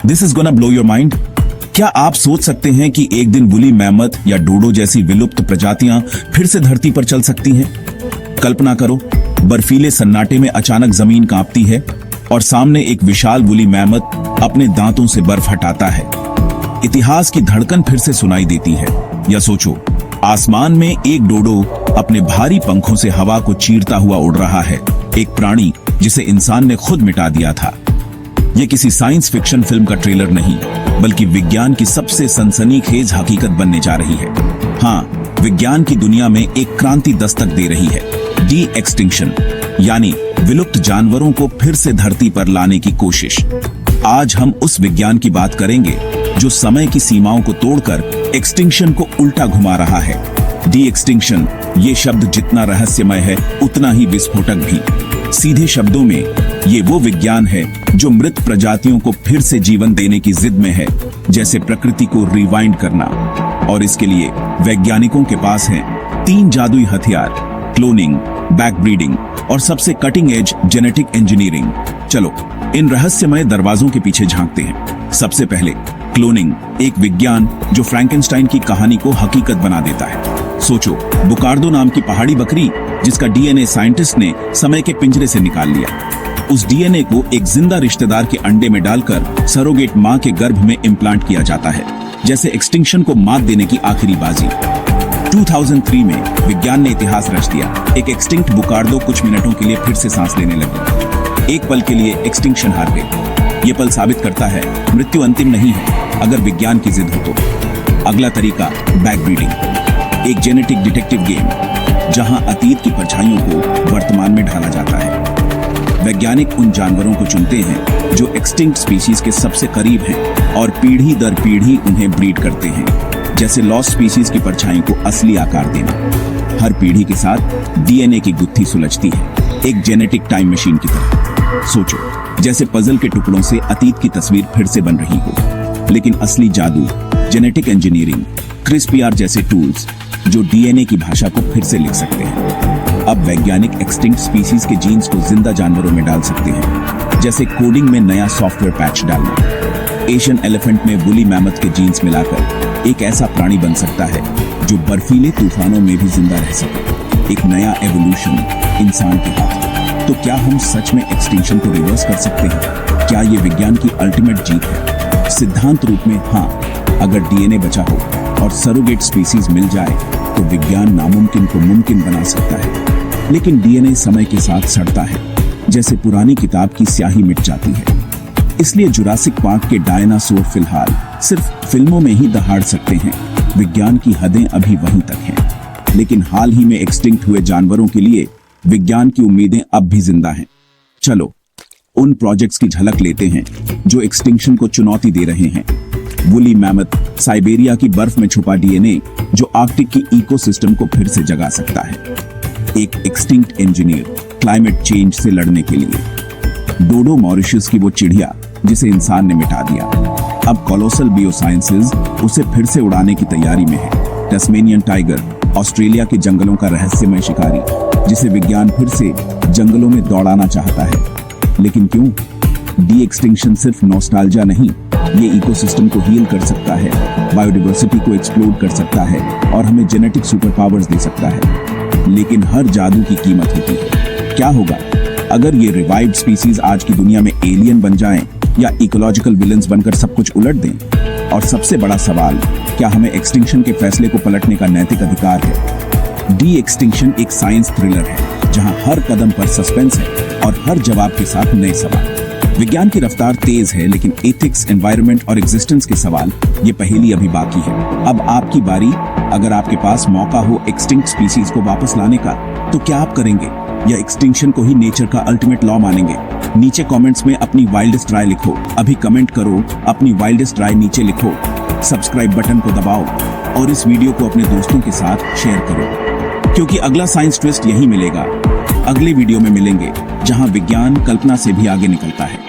This is gonna blow your mind. क्या आप सोच सकते हैं कि एक दिन वुली मैमथ या डोडो जैसी विलुप्त प्रजातियां फिर से धरती पर चल सकती हैं? कल्पना करो, बर्फीले सन्नाटे में अचानक जमीन कांपती है और सामने एक विशाल वुली मैमथ अपने दांतों से बर्फ हटाता है। इतिहास की धड़कन फिर से सुनाई देती है। या सोचो, आसमान में एक डोडो अपने भारी पंखों से हवा को चीरता हुआ उड़ रहा है, एक प्राणी जिसे इंसान ने खुद मिटा दिया था। यह किसी साइंस फिक्शन फिल्म का ट्रेलर नहीं, बल्कि विज्ञान की सबसे सनसनीखेज हकीकत बनने जा रही है। हाँ, विज्ञान की दुनिया में एक क्रांति दस्तक दे रही है। डी एक्सटिंक्शन, यानी विलुप्त जानवरों को फिर से धरती पर लाने की कोशिश। आज हम उस विज्ञान की बात करेंगे जो समय की सीमाओं को तोड़कर एक्सटिंक्शन को उल्टा घुमा रहा है। डी एक्सटिंक्शन, ये शब्द जितना रहस्यमय है उतना ही विस्फोटक भी। सीधे शब्दों में ये वो विज्ञान है जो मृत प्रजातियों को फिर से जीवन देने की जिद में है, जैसे प्रकृति को रिवाइंड करना। और इसके लिए वैज्ञानिकों के पास हैं 3 जादुई हथियार: क्लोनिंग, बैकब्रीडिंग और सबसे कटिंग एज जेनेटिक इंजीनियरिंग। चलो इन रहस्यमय दरवाजों के पीछे झांकते हैं। सबसे पहले क्लोनिंग, एक विज्ञान जो फ्रैंकेनस्टाइन की कहानी को हकीकत बना देता है। सोचो, बुकार्डो नाम की पहाड़ी बकरी जिसका डीएनए साइंटिस्ट ने समय के पिंजरे से निकाल लिया। उस डीएनए को एक जिंदा रिश्तेदार के अंडे में डालकर सरोगेट मां के गर्भ में इम्प्लांट किया जाता है, जैसे एक्सटिंक्शन को मात देने की आखिरी बाजी। 2003 में विज्ञान ने इतिहास रच दिया। एक एक्सटिंक्ट बुकार्डो कुछ मिनटों के लिए फिर से सांस लेने लगी। एक पल के लिए एक्सटिंक्शन हार गई। ये पल साबित करता है मृत्यु अंतिम नहीं है, अगर विज्ञान की जिद हो तो। अगला तरीका, बैकब्रीडिंग, एक जेनेटिक डिटेक्टिव गेम जहां अतीत की परछाइयों को वर्तमान में ढाला जाता है। वैज्ञानिक उन जानवरों को चुनते हैं जो एक्सटिंक्ट स्पीशीज के सबसे करीब हैं और पीढ़ी दर पीढ़ी उन्हें ब्रीड करते हैं, जैसे लॉस्ट स्पीशीज की परछाई को असली आकार देना। हर पीढ़ी के साथ डीएनए की गुत्थी सुलझती है, एक जेनेटिक टाइम मशीन की तरह। सोचो, जैसे पजल के टुकड़ों से अतीत की तस्वीर फिर से बन रही हो। लेकिन असली जादू जेनेटिक इंजीनियरिंग, क्रिस्पीआर जैसे टूल्स जो डीएनए की भाषा को फिर से लिख सकते हैं। अब वैज्ञानिक एक्सटिंक्ट स्पीशीज के जीन्स को जिंदा जानवरों में डाल सकते हैं, जैसे कोडिंग में नया सॉफ्टवेयर पैच डालना। एशियन एलिफेंट में वुली मैमथ के जीन्स मिलाकर एक ऐसा प्राणी बन सकता है जो बर्फीले तूफानों में भी जिंदा रह सके। एक नया एवोल्यूशन इंसान के हाथ में। तो क्या हम सच में एक्सटिंक्शन को रिवर्स कर सकते हैं? क्या ये विज्ञान की अल्टीमेट जीत है? सिद्धांत रूप में हाँ, अगर डीएनए बचा हो और सरोगेट स्पीसीज मिल जाए तो विज्ञान नामुमकिन को मुमकिन बना सकता है। लेकिन डीएनए समय के साथ सड़ता है, जैसे पुरानी किताब की स्याही मिट जाती है। इसलिए जुरासिक पार्क के डायनासोर फिलहाल सिर्फ फिल्मों में ही दहाड़ सकते हैं। विज्ञान की हदें अभी वहीं तक हैं। लेकिन हाल ही में एक्सटिंक्ट हुए जानवरों के लिए विज्ञान की उम्मीदें अब भी जिंदा हैं। चलो उन प्रोजेक्ट्स की झलक लेते हैं जो एक्सटिंक्शन को चुनौती दे रहे हैं। वुली मैमथ, साइबेरिया की बर्फ में छुपा डीएनए जो आर्कटिक की इकोसिस्टम को फिर से जगा सकता है। एक एक्सटिंक्ट इंजीनियर, क्लाइमेट चेंज से लड़ने के लिए। डोडो, मॉरिशस की वो चिड़िया जिसे इंसान ने मिटा दिया। अब कोलोसल बायोसाइंसेज उसे फिर से उड़ाने की तैयारी में है। टस्मेनियन टाइगर, ऑस्ट्रेलिया के जंगलों का रहस्यमय शिकारी जिसे विज्ञान फिर से जंगलों में दौड़ाना चाहता है। लेकिन क्यों? डी एक्सटिंक्शन सिर्फ नॉस्टैल्जिया नहीं, ये इकोसिस्टम को हील कर सकता है, बायोडाइवर्सिटी को एक्सप्लोर कर सकता है और हमें जेनेटिक सुपर पावर्स दे सकता है। लेकिन हर जादू की कीमत होती है। क्या होगा अगर ये रिवाइव्ड स्पीसीज आज की दुनिया में एलियन बन जाएं या इकोलॉजिकल विलन्स बनकर सब कुछ उलट दें? और सबसे बड़ा सवाल, क्या हमें एक्सटिंक्शन के फैसले को पलटने का नैतिक अधिकार है? डी एक्सटिंक्शन एक साइंस थ्रिलर है जहां हर कदम पर सस्पेंस है और हर जवाब के साथ नए सवाल। विज्ञान की रफ्तार तेज है, लेकिन एथिक्स, एनवायरनमेंट और एग्जिस्टेंस के सवाल, ये पहेली अभी बाकी है। अब आपकी बारी। अगर आपके पास मौका हो एक्सटिंक्ट स्पीसीज को वापस लाने का, तो क्या आप करेंगे या एक्सटिंक्शन को ही नेचर का अल्टीमेट लॉ मानेंगे? नीचे कमेंट्स में अपनी वाइल्डेस्ट राय लिखो। अभी कमेंट करो, अपनी वाइल्डेस्ट राय नीचे लिखो। सब्सक्राइब बटन को दबाओ और इस वीडियो को अपने दोस्तों के साथ शेयर करो, क्योंकि अगला साइंस ट्विस्ट यही मिलेगा। अगले वीडियो में मिलेंगे जहां विज्ञान कल्पना से भी आगे निकलता है।